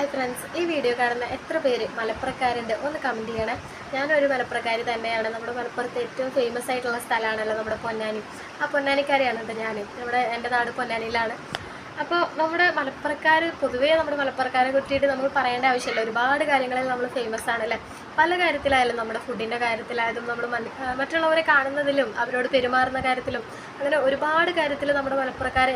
Hi friends, ഈ video കാണുന്ന എത്ര പേര് മലപ്പുറക്കാരുണ്ട് ഒന്ന് കമൻറ്റ് ചെയ്യണേ. ഞാനൊരു മലപ്പുറക്കാരി തന്നെയാണ്. നമ്മുടെ മലപ്പുറത്ത് ഏറ്റവും ഫേമസ് ആയിട്ടുള്ള സ്ഥലമാണല്ലോ നമ്മുടെ പൊന്നാനി. ആ പൊന്നാനിക്കാരിയാണ് ഞാൻ. എൻ്റെ നാട് പൊന്നാനിയിലാണ്. അപ്പോൾ നമ്മുടെ മലപ്പുറക്കാർ പൊതുവേ നമ്മുടെ മലപ്പുറക്കാരെ കുറിച്ചിട്ട് നമ്മൾ പറയേണ്ട ആവശ്യമില്ല. ഒരുപാട് കാര്യങ്ങളിൽ നമ്മൾ ഫേമസ് ആണല്ലേ. പല കാര്യത്തിലായാലും നമ്മുടെ ഫുഡിൻ്റെ കാര്യത്തിലായാലും നമ്മൾ മറ്റുള്ളവരെ കാണുന്നതിലും അവരോട് പെരുമാറുന്ന കാര്യത്തിലും അങ്ങനെ ഒരുപാട് കാര്യത്തിൽ നമ്മുടെ മലപ്പുറക്കാർ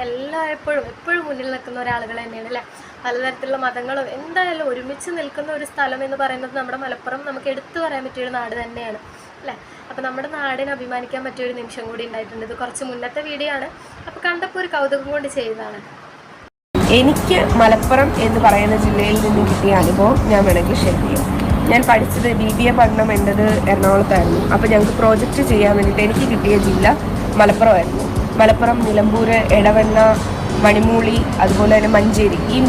എപ്പോഴും മുന്നിൽ നിൽക്കുന്ന ഒരാളുകൾ തന്നെയാണ് അല്ലേ. പലതരത്തിലുള്ള മതങ്ങളും എന്തായാലും ഒരുമിച്ച് നിൽക്കുന്ന ഒരു സ്ഥലം എന്ന് പറയുന്നത് നമ്മുടെ മലപ്പുറം നമുക്ക് എടുത്തു പറയാൻ പറ്റിയൊരു നാട് തന്നെയാണ് അല്ലേ. അപ്പോൾ നമ്മുടെ നാടിനെ അഭിമാനിക്കാൻ പറ്റിയൊരു നിമിഷം കൂടി ഉണ്ടായിട്ടുണ്ട്. ഇത് കുറച്ച് മുന്നത്തെ വീഡിയോ ആണ്. അപ്പോൾ കണ്ടപ്പോൾ ഒരു കൗതുകം കൊണ്ട് ചെയ്തതാണ്. എനിക്ക് മലപ്പുറം എന്ന് പറയുന്ന ജില്ലയിൽ നിന്ന് കിട്ടിയ അനുഭവം ഞാൻ വേണമെങ്കിൽ ഷെയർ ചെയ്യാം. ഞാൻ പഠിച്ചത് BBA പഠനം എൻ്റെത് എറണാകുളത്തായിരുന്നു. അപ്പോൾ ഞങ്ങൾക്ക് പ്രോജക്റ്റ് ചെയ്യാൻ വേണ്ടിയിട്ട് എനിക്ക് കിട്ടിയ ജില്ല മലപ്പുറമായിരുന്നു. മലപ്പുറം, നിലമ്പൂർ, എടവണ്ണ, മണിമൂളി, അതുപോലെ തന്നെ മഞ്ചേരി, ഈ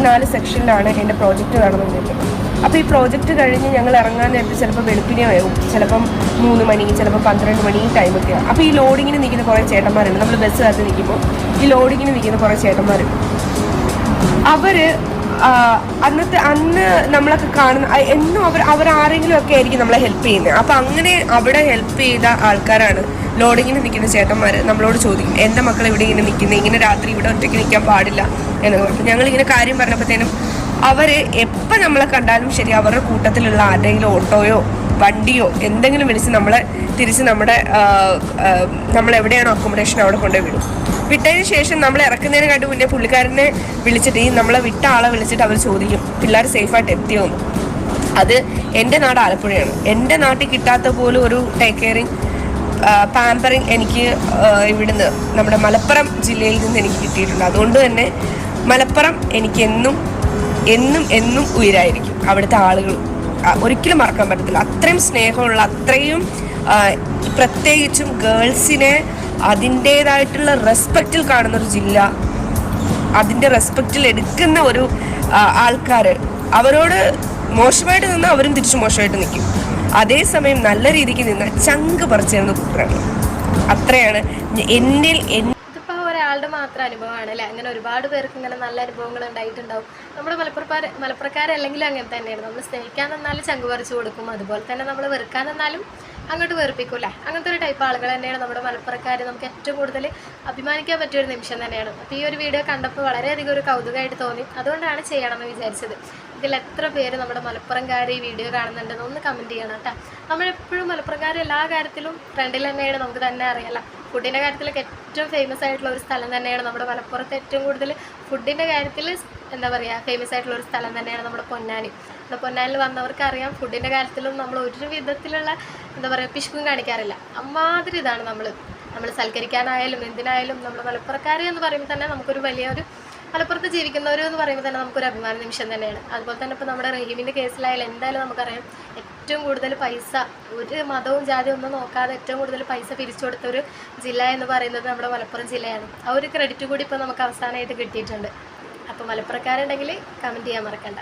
4 സെക്ഷനിലാണ് എൻ്റെ പ്രോജക്റ്റ് നടന്നുകൊണ്ടിരുന്നത്. അപ്പോൾ ഈ പ്രോജക്റ്റ് കഴിഞ്ഞ് ഞങ്ങൾ ഇറങ്ങാൻ നേരത്തെ ചിലപ്പോൾ വെളുപ്പിനെയാവും, ചിലപ്പം 3 മണി, ചിലപ്പോൾ 12 മണി ഈ ടൈമൊക്കെയാണ്. അപ്പോൾ ഈ ലോഡിങ്ങിന് നിൽക്കുന്ന കുറേ ചേട്ടന്മാരുണ്ട്. നമ്മൾ ബസ് കാത്ത് നിൽക്കുമ്പോൾ ഈ ലോഡിങ്ങിന് നിൽക്കുന്ന കുറേ ചേട്ടന്മാരുണ്ട്. അന്ന് നമ്മളൊക്കെ കാണുന്ന എന്നും അവരാരെങ്കിലും ഒക്കെ ആയിരിക്കും നമ്മളെ ഹെൽപ്പ് ചെയ്യുന്നത്. അപ്പം അങ്ങനെ അവിടെ ഹെൽപ്പ് ചെയ്ത ആൾക്കാരാണ് ലോഡിങ്ങിന് നിൽക്കുന്ന ചേട്ടന്മാർ നമ്മളോട് ചോദിക്കും, എൻ്റെ മക്കൾ ഇവിടെ ഇങ്ങനെ നിൽക്കുന്നത്, ഇങ്ങനെ രാത്രി ഇവിടെ ഒറ്റയ്ക്ക് നിൽക്കാൻ പാടില്ല എന്ന് പറഞ്ഞു. ഞങ്ങളിങ്ങനെ കാര്യം പറഞ്ഞപ്പോഴത്തേനും അവർ എപ്പോൾ നമ്മളെ കണ്ടാലും ശരി അവരുടെ കൂട്ടത്തിലുള്ള ആരുടെയെങ്കിലും ഓട്ടോയോ വണ്ടിയോ എന്തെങ്കിലും വിളിച്ച് നമ്മളെ തിരിച്ച് നമ്മളെവിടെയാണോ അക്കോമഡേഷൻ അവിടെ കൊണ്ടുപോയി വിടും. വിട്ടതിന് ശേഷം നമ്മൾ ഇറക്കുന്നതിനെക്കാട്ടി മുന്നേ പുള്ളിക്കാരനെ വിളിച്ചിട്ട് നമ്മളെ വിട്ട ആളെ വിളിച്ചിട്ട് അവർ ചോദിക്കും പിള്ളേർ സേഫായിട്ട് എത്തിയോന്ന്. അത് എൻ്റെ നാട് ആലപ്പുഴയാണ്. എൻ്റെ നാട്ടിൽ കിട്ടാത്ത പോലും ഒരു ടേക്ക് കെയറിങ് പാമ്പറിങ് എനിക്ക് ഇവിടുന്ന് നമ്മുടെ മലപ്പുറം ജില്ലയിൽ നിന്ന് എനിക്ക് കിട്ടിയിട്ടുണ്ട്. അതുകൊണ്ട് തന്നെ മലപ്പുറം എനിക്ക് എന്നും ഉയരായിരിക്കും. അവിടുത്തെ ആളുകൾ ഒരിക്കലും മറക്കാൻ പറ്റത്തില്ല. അത്രയും സ്നേഹമുള്ള, അത്രയും പ്രത്യേകിച്ചും ഗേൾസിനെ അതിൻ്റേതായിട്ടുള്ള റെസ്പെക്റ്റിൽ കാണുന്നൊരു ജില്ല, അതിൻ്റെ റെസ്പെക്റ്റിൽ എടുക്കുന്ന ഒരു ആൾക്കാർ. അവരോട് മോശമായിട്ട് നിന്നാൽ അവരും തിരിച്ച് മോശമായിട്ട് നിൽക്കും. അതേസമയം നല്ല രീതിക്ക് നിന്നാൽ ചങ്ക് പറിച്ചിരുന്ന കൂട്ടരാണ്. അത്രയാണ് ഇതിപ്പോൾ ഒരാളുടെ മാത്രം അനുഭവമാണ് അല്ലേ. അങ്ങനെ ഒരുപാട് പേർക്ക് ഇങ്ങനെ നല്ല അനുഭവങ്ങൾ ഉണ്ടായിട്ടുണ്ടാവും. നമ്മുടെ മലപ്പുറക്കാരല്ലെങ്കിലും അങ്ങനെ തന്നെയാണ്. നമ്മൾ സ്നേഹിക്കാൻ നിന്നാലും ചങ്ക് പറിച്ചു കൊടുക്കും, അതുപോലെ തന്നെ നമ്മൾ വെറുക്കാൻ നിന്നാലും അങ്ങോട്ട് വെറുപ്പിക്കൂല്ലേ. അങ്ങനത്തെ ഒരു ടൈപ്പ് ആളുകൾ തന്നെയാണ് നമ്മുടെ മലപ്പുറക്കാർ. നമുക്ക് ഏറ്റവും കൂടുതൽ അഭിമാനിക്കാൻ പറ്റിയൊരു നിമിഷം തന്നെയാണ്. അപ്പോൾ ഈ ഒരു വീഡിയോ കണ്ടപ്പോൾ വളരെയധികം ഒരു കൗതുകമായിട്ട് തോന്നി. അതുകൊണ്ടാണ് ചെയ്യണമെന്ന് വിചാരിച്ചത്. ഇതിൽ എത്ര പേര് നമ്മുടെ മലപ്പുറംകാർ ഈ വീഡിയോ കാണുന്നുണ്ടെന്ന് ഒന്ന് കമൻറ്റ് ചെയ്യണം കേട്ടോ. നമ്മളെപ്പോഴും മലപ്പുറംകാർ എല്ലാ കാര്യത്തിലും ഫ്രണ്ടിൽ തന്നെയാണ്, നമുക്ക് തന്നെ അറിയാമല്ലോ. ഫുഡിൻ്റെ കാര്യത്തിലൊക്കെ ഏറ്റവും ഫേമസ് ആയിട്ടുള്ള ഒരു സ്ഥലം തന്നെയാണ് നമ്മുടെ മലപ്പുറത്ത്. ഏറ്റവും കൂടുതൽ ഫുഡിൻ്റെ കാര്യത്തിൽ എന്താ പറയുക ഫേമസ് ആയിട്ടുള്ള ഒരു സ്ഥലം തന്നെയാണ് നമ്മുടെ പൊന്നാനി. നമ്മുടെ പൊന്നാനിൽ വന്നവർക്ക് അറിയാം, ഫുഡിൻ്റെ കാര്യത്തിലും നമ്മൾ ഒരു വിധത്തിലുള്ള എന്താ പറയുക പിശുക്കും കാണിക്കാറില്ല. അമ്മാതിരി ഇതാണ് നമ്മൾ സൽക്കരിക്കാനായാലും എന്തിനായാലും നമ്മുടെ മലപ്പുറക്കാർ എന്ന് പറയുമ്പോൾ തന്നെ നമുക്കൊരു വലിയൊരു മലപ്പുറത്ത് ജീവിക്കുന്നവർ എന്ന് പറയുമ്പോൾ തന്നെ നമുക്കൊരു അഭിമാന നിമിഷം തന്നെയാണ്. അതുപോലെ തന്നെ ഇപ്പോൾ നമ്മുടെ റഹീമിൻ്റെ കേസിലായാലും എന്തായാലും നമുക്കറിയാം ഏറ്റവും കൂടുതൽ പൈസ ഒരു മതവും ജാതിയും ഒന്നും നോക്കാതെ ഏറ്റവും കൂടുതൽ പൈസ പിരിച്ചു കൊടുത്തൊരു ജില്ല എന്ന് പറയുന്നത് നമ്മുടെ മലപ്പുറം ജില്ലയാണ്. ആ ഒരു ക്രെഡിറ്റ് കൂടി ഇപ്പോൾ നമുക്ക് അവസാനമായിട്ട് കിട്ടിയിട്ടുണ്ട്. അപ്പോൾ മലപ്പുറക്കാരുണ്ടെങ്കിൽ കമൻറ്റ് ചെയ്യാൻ മറക്കണ്ട.